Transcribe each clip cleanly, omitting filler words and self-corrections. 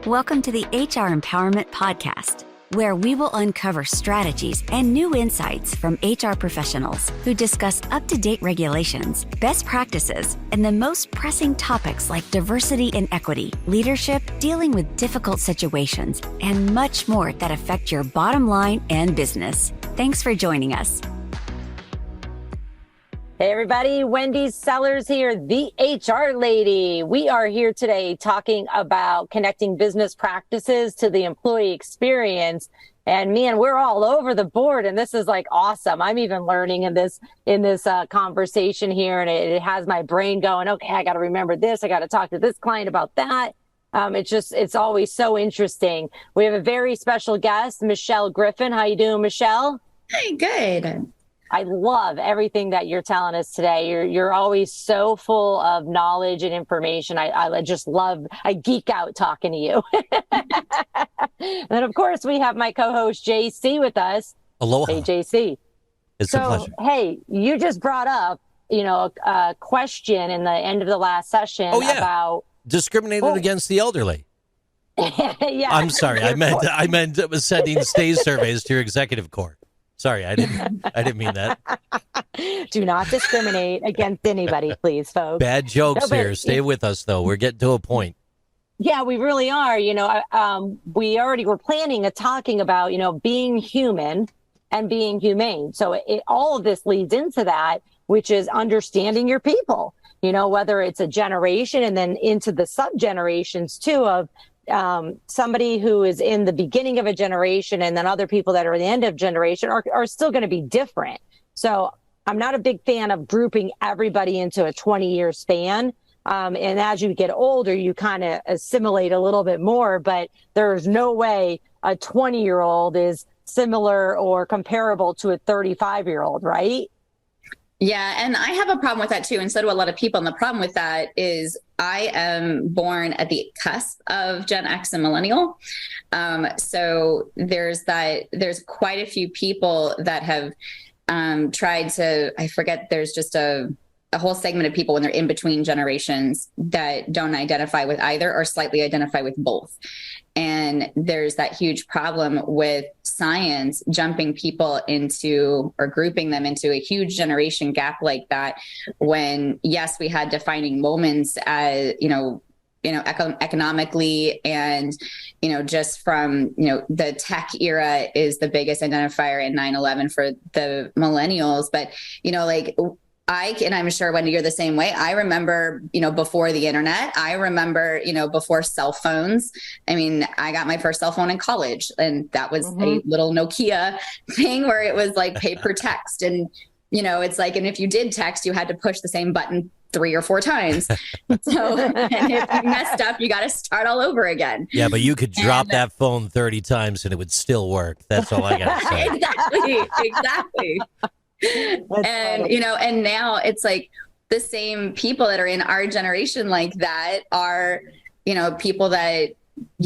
Welcome to the HR Empowerment Podcast, where we will uncover strategies and new insights from HR professionals who discuss up-to-date regulations, best practices, and the most pressing topics like diversity and equity, leadership, dealing with difficult situations, and much more that affect your bottom line and business. Thanks for joining us. Hey everybody, Wendy Sellers here, the HR lady. We are here today talking about connecting business practices to the employee experience. And man, we're all over the board, and this is like awesome. I'm even learning in this conversation here, and it has my brain going, okay, I got to remember this. I got to talk to this client about that. It's always so interesting. We have a very special guest, Michelle Griffin. How you doing, Michelle? Hey, good. I love everything that you're telling us today. You're always so full of knowledge and information. I just love, I geek out talking to you. And then of course we have my co-host JC with us. Aloha. Hey JC. It's a pleasure. Hey, you just brought up, a question in the end of the last session about discriminated against the elderly. Yeah. I'm sorry. I meant it was sending stay surveys to your executive court. Sorry, I didn't mean that. Do not discriminate against anybody, please, folks. Bad jokes here. Stay with us, though. We're getting to a point. Yeah, we really are. We already were planning a talking about, being human and being humane. So all of this leads into that, which is understanding your people, whether it's a generation and then into the sub-generations too of somebody who is in the beginning of a generation and then other people that are at the end of generation are still going to be different. So I'm not a big fan of grouping everybody into a 20-year span. And as you get older, you kind of assimilate a little bit more, but there's no way a 20-year-old is similar or comparable to a 35-year-old, right? Yeah, and I have a problem with that too, and so do a lot of people. And the problem with that is I am born at the cusp of Gen X and Millennial. So there's quite a few people that have tried to, I forget, there's just a whole segment of people when they're in between generations that don't identify with either or slightly identify with both. And there's that huge problem with science jumping people into or grouping them into a huge generation gap like that, when, yes, we had defining moments as, economically and, just from, the tech era is the biggest identifier in 9/11 for the millennials. But, and I'm sure, Wendy, you're the same way. I remember, before the internet, I remember, before cell phones. I mean, I got my first cell phone in college, and that was a little Nokia thing where it was like paper text. And, it's like, and if you did text, you had to push the same button 3 or 4 times. So and if you messed up, you got to start all over again. Yeah, but you could drop that phone 30 times and it would still work. That's all I got to say. Exactly. And, and now it's like the same people that are in our generation like that are, people that,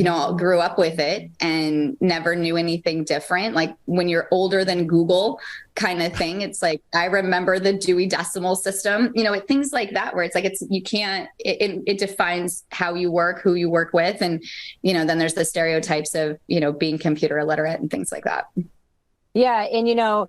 grew up with it and never knew anything different. Like when you're older than Google kind of thing, it's like, I remember the Dewey Decimal System, things like that, where it's like, it defines how you work, who you work with. And, then there's the stereotypes of, being computer illiterate and things like that. Yeah. And,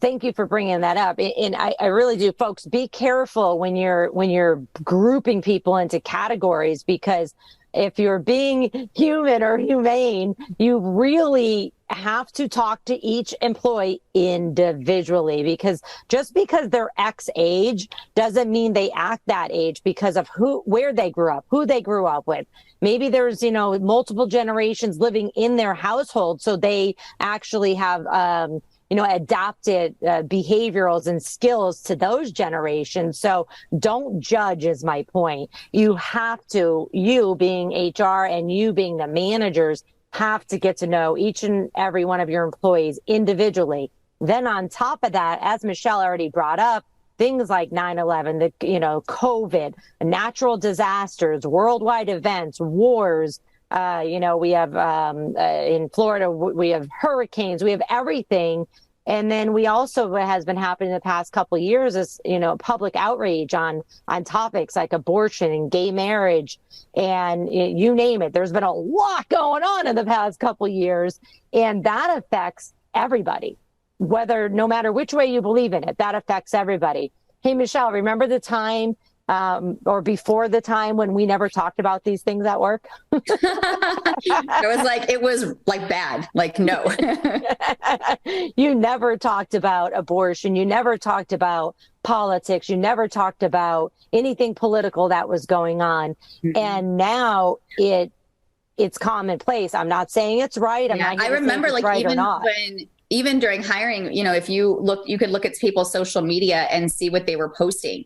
thank you for bringing that up. And I really do, folks, be careful when you're grouping people into categories, because if you're being human or humane, you really have to talk to each employee individually, because just because they're X age doesn't mean they act that age because of where they grew up, who they grew up with. Maybe there's, multiple generations living in their household. So they actually have, adapted behaviorals and skills to those generations. So don't judge is my point. You have to, you being HR and you being the managers, have to get to know each and every one of your employees individually. Then on top of that, as Michelle already brought up, things like 9/11, COVID, natural disasters, worldwide events, wars, we have in Florida, we have hurricanes, we have everything. And then we also, what has been happening the past couple of years is, public outrage on topics like abortion and gay marriage and you name it. There's been a lot going on in the past couple of years, and that affects everybody, no matter which way you believe in it, that affects everybody. Hey, Michelle, remember the time or before the time when we never talked about these things at work? It was like bad, like no. You never talked about abortion. You never talked about politics. You never talked about anything political that was going on. Mm-hmm. And now it's commonplace. I'm not saying it's right. I'm not. I remember right even during hiring, if you could look at people's social media and see what they were posting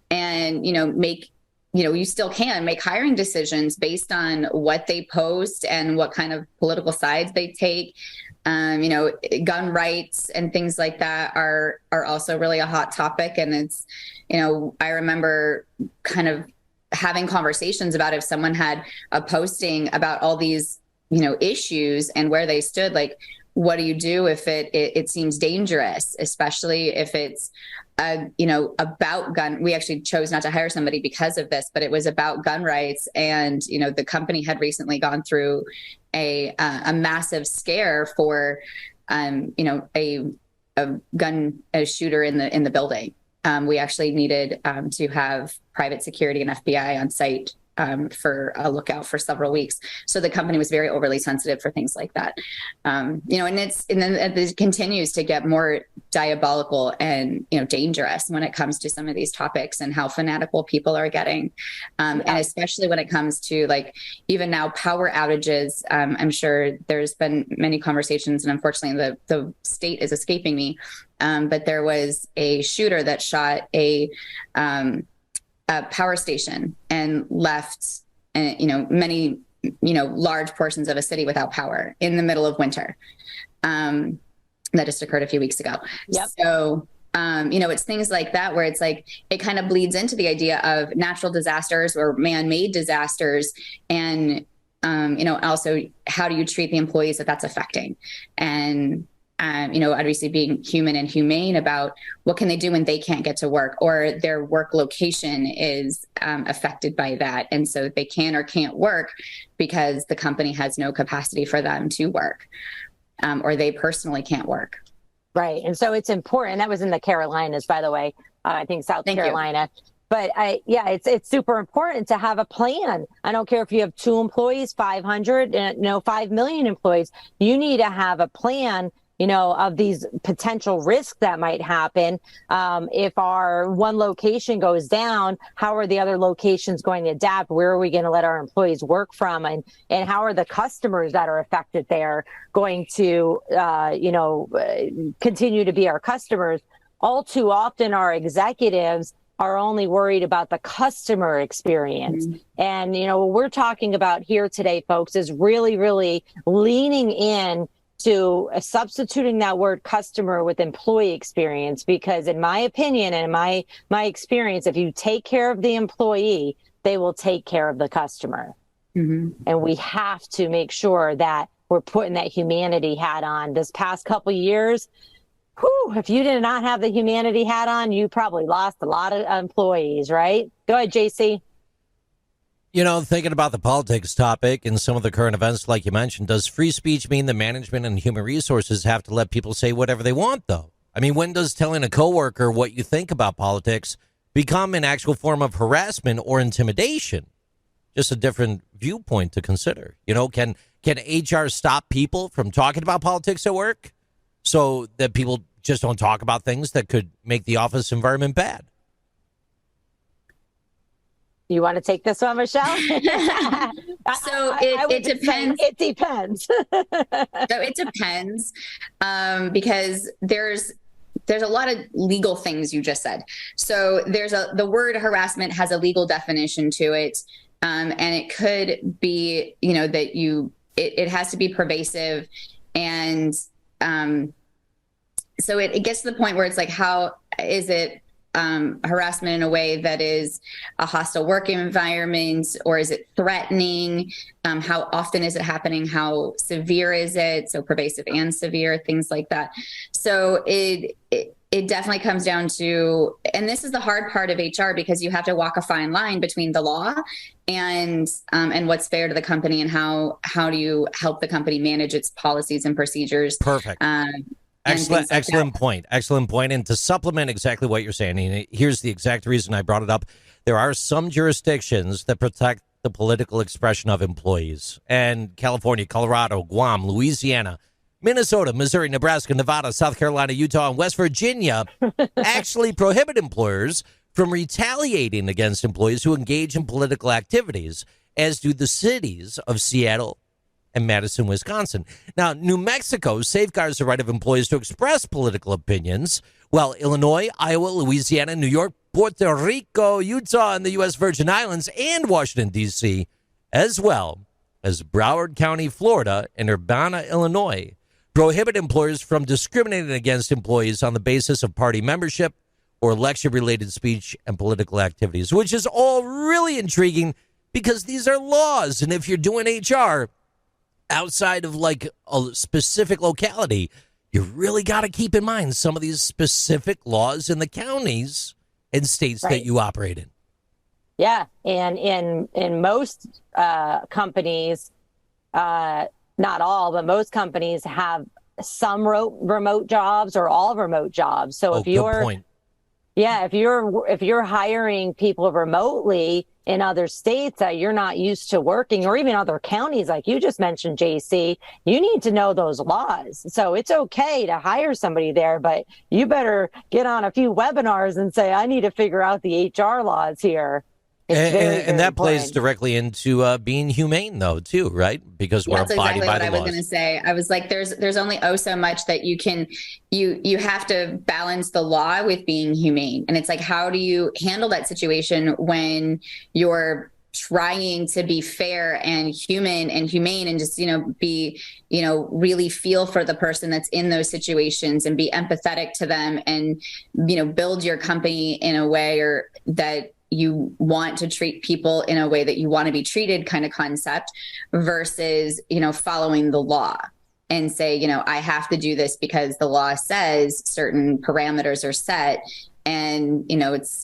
and, you still can make hiring decisions based on what they post and what kind of political sides they take. Gun rights and things like that are also really a hot topic. And it's, I remember kind of having conversations about if someone had a posting about all these, issues and where they stood, like, what do you do if it seems dangerous, especially if it's, about gun. We actually chose not to hire somebody because of this, but it was about gun rights. And, the company had recently gone through a massive scare for, a shooter in the building. We actually needed to have private security and FBI on site for a lookout for several weeks. So the company was very overly sensitive for things like that. And then it continues to get more diabolical and, dangerous when it comes to some of these topics and how fanatical people are getting. And especially when it comes to even now power outages. I'm sure there's been many conversations, and unfortunately the state is escaping me. But there was a shooter that shot a power station and left, many, large portions of a city without power in the middle of winter. That just occurred a few weeks ago. Yep. So, it's things like that where it's it kind of bleeds into the idea of natural disasters or man-made disasters. And, also how do you treat the employees that's affecting? And, obviously being human and humane about what can they do when they can't get to work or their work location is affected by that. And so they can or can't work because the company has no capacity for them to work or they personally can't work. Right. And so it's important. That was in the Carolinas, by the way, I think South Carolina. But it's super important to have a plan. I don't care if you have 2 employees, 500, 5 million employees. You need to have a plan of these potential risks that might happen. If our one location goes down, how are the other locations going to adapt? Where are we going to let our employees work from? And how are the customers that are affected there going to, continue to be our customers? All too often, our executives are only worried about the customer experience. Mm-hmm. And, what we're talking about here today, folks, is really, really leaning in to substituting that word customer with employee experience, because in my opinion and my experience, if you take care of the employee, they will take care of the customer. Mm-hmm. And we have to make sure that we're putting that humanity hat on. This past couple of years, if you did not have the humanity hat on, you probably lost a lot of employees, right? Go ahead, JC. Thinking about the politics topic and some of the current events, like you mentioned, does free speech mean that management and human resources have to let people say whatever they want, though? I mean, when does telling a coworker what you think about politics become an actual form of harassment or intimidation? Just a different viewpoint to consider. Can HR stop people from talking about politics at work so that people just don't talk about things that could make the office environment bad? You want to take this one, Michelle? So it depends. It depends. So it depends because there's a lot of legal things you just said. So the word harassment has a legal definition to it. And it could be, that it has to be pervasive. And so it gets to the point where it's how is it harassment in a way that is a hostile work environment, or is it threatening? How often is it happening? How severe is it? So pervasive and severe, things like that. So it definitely comes down to, and this is the hard part of HR, because you have to walk a fine line between the law and what's fair to the company, and how do you help the company manage its policies and procedures. Perfect. Excellent point. And to supplement exactly what you're saying, and here's the exact reason I brought it up. There are some jurisdictions that protect the political expression of employees. And California, Colorado, Guam, Louisiana, Minnesota, Missouri, Nebraska, Nevada, South Carolina, Utah, and West Virginia actually prohibit employers from retaliating against employees who engage in political activities, as do the cities of Seattle and Madison, Wisconsin. Now, New Mexico safeguards the right of employees to express political opinions, while Illinois, Iowa, Louisiana, New York, Puerto Rico, Utah, and the U.S. Virgin Islands, and Washington, D.C., as well as Broward County, Florida, and Urbana, Illinois, prohibit employers from discriminating against employees on the basis of party membership or election-related speech and political activities, which is all really intriguing because these are laws. And if you're doing HR outside of like a specific locality, you really got to keep in mind some of these specific laws in the counties and states that you operate in. Yeah. And in most companies, not all, but most companies have some remote jobs or all remote jobs. So if you're hiring people remotely in other states that you're not used to working, or even other counties, like you just mentioned, JC, you need to know those laws. So it's okay to hire somebody there, but you better get on a few webinars and say, I need to figure out the HR laws here. And that plays directly into being humane, though, too, right? Because we're abiding by the laws. That's exactly what I was going to say. I was like, there's only so much that you can, you have to balance the law with being humane. And it's like, how do you handle that situation when you're trying to be fair and human and humane, and just, be, really feel for the person that's in those situations and be empathetic to them, and, build your company in a way or that you want to treat people in a way that you want to be treated kind of concept, versus, following the law and say, I have to do this because the law says certain parameters are set. And,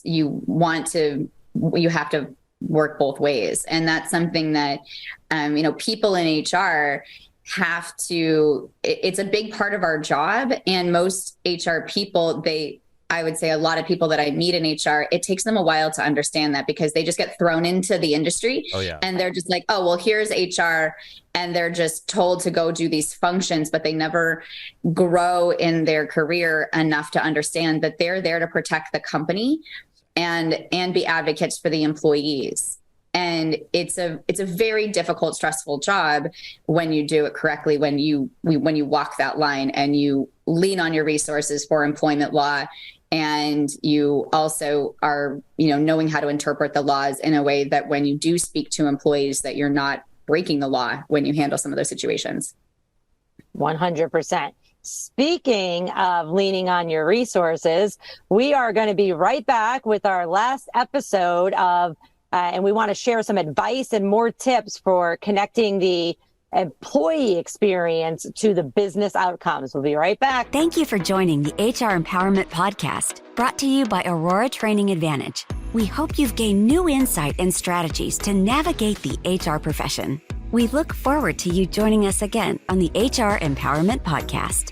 you have to work both ways. And that's something that, people in HR have to, it's a big part of our job. And most HR people, I would say a lot of people that I meet in HR, it takes them a while to understand that, because they just get thrown into the industry. Oh, yeah. And they're just like, oh, well, here's HR. And they're just told to go do these functions, but they never grow in their career enough to understand that they're there to protect the company and be advocates for the employees. And it's a very difficult, stressful job when you do it correctly, when you walk that line and you lean on your resources for employment law. And you also are, knowing how to interpret the laws in a way that when you do speak to employees, that you're not breaking the law when you handle some of those situations. 100%. Speaking of leaning on your resources, we are going to be right back with our last episode of, and we want to share some advice and more tips for connecting the employee experience to the business outcomes. We'll be right back. Thank you for joining the HR Empowerment Podcast, brought to you by Aurora Training Advantage. We hope you've gained new insight and strategies to navigate the HR profession. We look forward to you joining us again on the HR Empowerment Podcast.